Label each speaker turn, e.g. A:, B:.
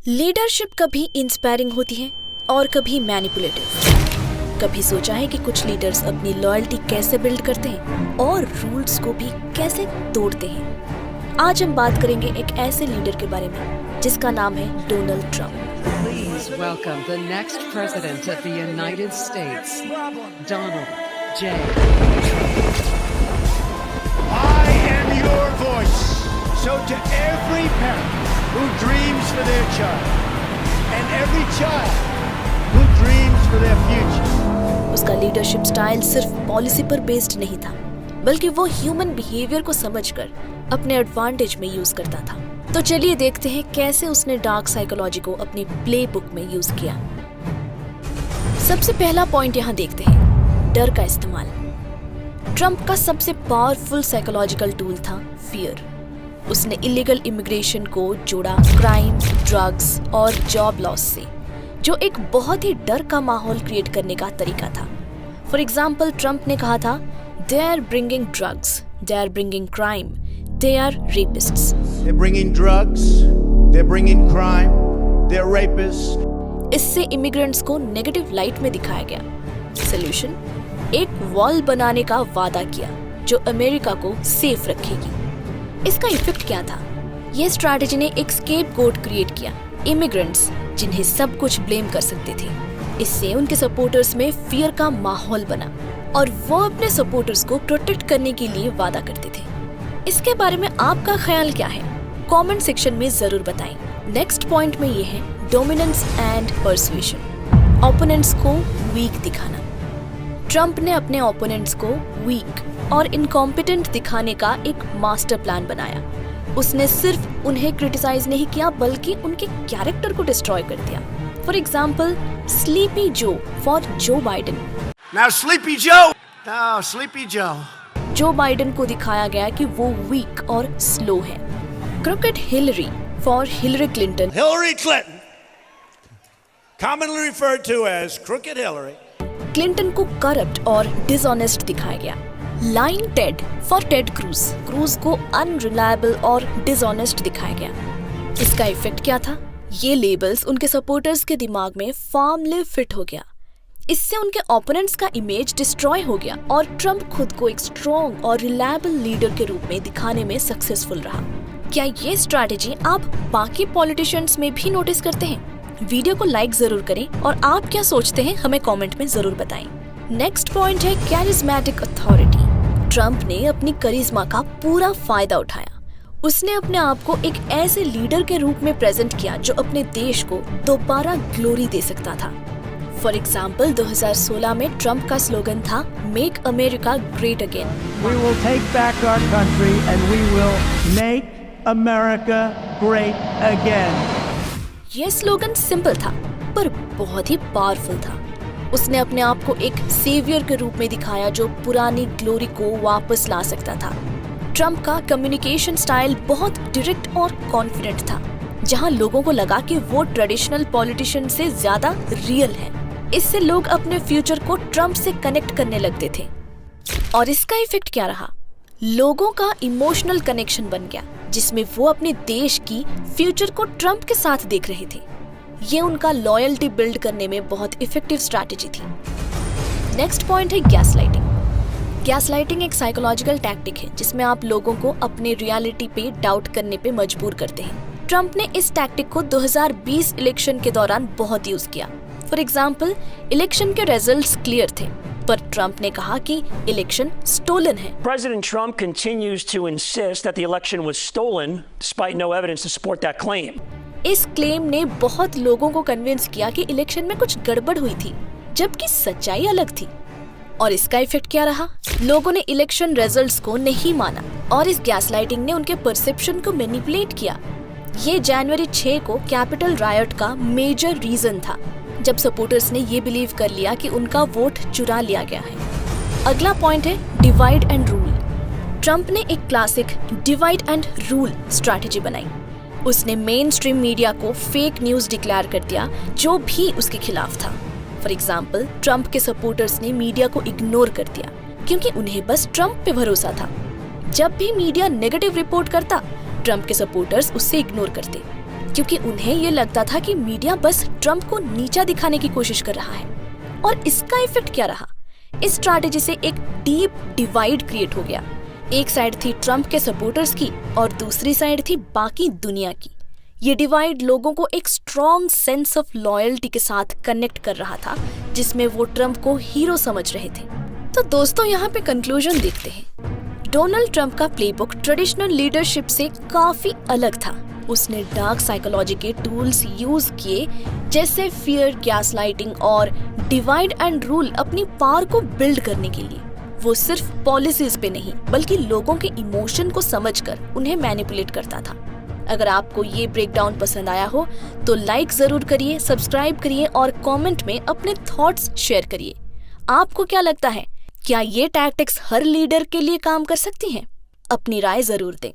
A: Leadership कभी inspiring होती है और कभी मैनिपुलेटिव। कभी सोचा है कि कुछ लीडर्स अपनी लॉयल्टी कैसे बिल्ड करते हैं और रूल्स को भी कैसे तोड़ते हैं। आज हम बात करेंगे एक ऐसे लीडर के बारे में जिसका नाम है Donald Trump.
B: Please welcome the next president of the United States, Donald J.
C: I am your voice. So to every parent who dreams for their child and every child who dreams for their future.
A: उसका leadership style सिर्फ policy पर based नहीं था, बल्कि वो human behaviour को समझकर अपने एडवांटेज में यूज करता था। तो चलिए देखते हैं कैसे उसने डार्क साइकोलॉजी को अपनी प्ले बुक में यूज किया। सबसे पहला पॉइंट यहाँ देखते हैं, डर का इस्तेमाल। ट्रंप का सबसे पावरफुल साइकोलॉजिकल टूल था फियर। उसने इलीगल इमिग्रेशन को जोड़ा क्राइम, ड्रग्स और जॉब लॉस से, जो एक बहुत ही डर का माहौल क्रिएट करने का तरीका था। फॉर एग्जाम्पल, ट्रंप ने कहा था, they are bringing drugs, they are bringing crime, they are rapists.
C: They're bringing drugs, they're bringing crime, they're rapists.
A: इससे इमिग्रेंट्स को नेगेटिव लाइट में दिखाया गया। सोल्यूशन, एक वॉल बनाने का वादा किया जो अमेरिका को सेफ रखेगी। इसका इफेक्ट क्या था? ये स्ट्रैटेजी ने एक स्केपगोट क्रिएट किया, इमिग्रेंट्स जिन्हें सब कुछ ब्लेम कर सकते थे। इससे उनके सपोर्टर्स में फियर का माहौल बना और वो अपने सपोर्टर्स को प्रोटेक्ट करने के लिए वादा करते थे। इसके बारे में आपका ख्याल क्या है? कमेंट सेक्शन में जरूर बताएं। नेक्स्ट पॉइंट में ये है डोमिनेंस एंड परसुएशन, ओपोनेंट्स को वीक दिखाना। ट्रंप ने अपने ओपोनेंट्स को वीक और इनकॉम्पिटेंट दिखाने का एक मास्टर प्लान बनाया। उसने सिर्फ उन्हें क्रिटिसाइज नहीं किया, बल्कि उनके कैरेक्टर को डिस्ट्रॉय कर दिया। फॉर एग्जाम्पल, स्लीपी जो for Joe Biden.
C: Now Sleepy Joe! Oh, Sleepy Joe.
A: Joe Biden को दिखाया गया कि वो वीक और स्लो है। Cricket Hillary for Hillary Clinton.
C: Hillary Clinton, commonly referred to as Crooked Hillary.
A: Clinton को करप्ट और डिसऑनेस्ट दिखाया गया। Line Ted for Ted Cruz, cruise को अनरिलायबल और डिसऑनेस्ट दिखाया गया। इसका इफेक्ट क्या था? ये लेबल्स उनके सपोर्टर्स के दिमाग में फॉर्मली फिट हो गया। इससे उनके ओपोनेंट्स का इमेज डिस्ट्रॉय हो गया और ट्रंप खुद को एक स्ट्रॉन्ग और रिलायबल लीडर के रूप में दिखाने में सक्सेसफुल रहा। क्या ये स्ट्रैटेजी आप बाकी पॉलिटिशियंस में भी नोटिस करते हैं? वीडियो को लाइक जरूर करें और आप क्या सोचते हैं हमें कमेंट में जरूर बताएं। नेक्स्ट पॉइंट है कैरिज्मेटिक अथॉरिटी। ट्रंप ने अपनी करिश्मा का पूरा फायदा उठाया। उसने अपने आप को एक ऐसे लीडर के रूप में प्रेजेंट किया जो अपने देश को दोबारा ग्लोरी दे सकता था। फॉर एग्जाम्पल, 2016 में ट्रंप का स्लोगन था, make America great again.
D: We will take back our country and we will make America great again.
A: ये स्लोगन सिंपल था पर बहुत ही पावरफुल था। उसने अपने आप को एक सेवियर के रूप में दिखाया जो पुरानी ग्लोरी को वापस ला सकता था। ट्रंप का कम्युनिकेशन स्टाइल बहुत डायरेक्ट और कॉन्फिडेंट था, जहां लोगों को लगा कि वो ट्रेडिशनल पॉलिटिशियन से ज्यादा रियल है। इससे लोग अपने फ्यूचर को ट्रंप से कनेक्ट करने लगते थे। और इसका इफेक्ट क्या रहा? लोगों का इमोशनल कनेक्शन बन गया, जिसमें वो अपने देश की फ्यूचर को ट्रंप के साथ देख रहे थे। ये उनका लॉयल्टी बिल्ड करने में बहुत इफेक्टिव स्ट्रैटेजी थी। नेक्स्ट पॉइंट है गैसलाइटिंग। गैसलाइटिंग एक साइकोलॉजिकल टैक्टिक है जिसमें आप लोगों को अपने रियलिटी पे डाउट करने पे मजबूर करते हैं। ट्रंप ने इस टैक्टिक को 2020 इलेक्शन के दौरान बहुत यूज किया। फॉर एग्जाम्पल, इलेक्शन के रिजल्ट्स क्लियर थे, पर ट्रंप ने कहा कि इलेक्शन स्टोलन है।
E: President Trump continues to insist that the election was stolen, despite no evidence to support that claim.
A: इस क्लेम ने बहुत लोगों को कन्विंस किया कि इलेक्शन में कुछ गड़बड़ हुई थी, जबकि सच्चाई अलग थी। और इसका इफेक्ट क्या रहा? लोगों ने इलेक्शन रिजल्ट्स को नहीं माना और इस गैसलाइटिंग ने उनके परसेप्शन को मैनिपुलेट किया। ये जनवरी 6 को कैपिटल रायट का मेजर रीजन था, जब सपोर्टर्स ने ये बिलीव कर लिया कि उनका वोट चुरा लिया गया है। अगला पॉइंट है डिवाइड एंड रूल। ट्रंप ने एक classic divide and rule strategy बनाई। उसने मेन स्ट्रीम मीडिया को फेक न्यूज डिक्लेयर कर दिया जो भी उसके खिलाफ था। फॉर एग्जाम्पल, ट्रंप के सपोर्टर्स ने मीडिया को इग्नोर कर दिया क्योंकि उन्हें बस ट्रंप पे भरोसा था। जब भी मीडिया नेगेटिव रिपोर्ट करता, ट्रंप के सपोर्टर्स उससे इग्नोर करते। क्योंकि उन्हें ये लगता था कि मीडिया बस ट्रम्प को नीचा दिखाने की कोशिश कर रहा है। और इसका इफेक्ट क्या रहा? इस स्ट्रैटेजी से एक डीप डिवाइड क्रिएट हो गया। एक साइड थी ट्रम्प के सपोर्टर्स की और दूसरी साइड थी बाकी दुनिया की। ये डिवाइड लोगों को एक स्ट्रॉन्ग सेंस ऑफ लॉयल्टी के साथ कनेक्ट कर रहा था, जिसमें वो ट्रम्प को हीरो समझ रहे थे। तो दोस्तों, यहाँ पे कंक्लूजन देखते हैं। डोनाल्ड ट्रम्प का प्लेबुक ट्रेडिशनल लीडरशिप से काफी अलग था। उसने डार्क साइकोलॉजी के टूल्स यूज किए, जैसे फियर, गैसलाइटिंग और डिवाइड एंड रूल अपनी पावर को बिल्ड करने के लिए। वो सिर्फ पॉलिसीज पे नहीं, बल्कि लोगों के इमोशन को समझकर उन्हें मैनिपुलेट करता था। अगर आपको ये ब्रेकडाउन पसंद आया हो तो लाइक जरूर करिए, सब्सक्राइब करिए और कमेंट में अपने थॉट्स शेयर करिए। आपको क्या लगता है, क्या ये टैक्टिक्स हर लीडर के लिए काम कर सकती हैं? अपनी राय जरूर दें।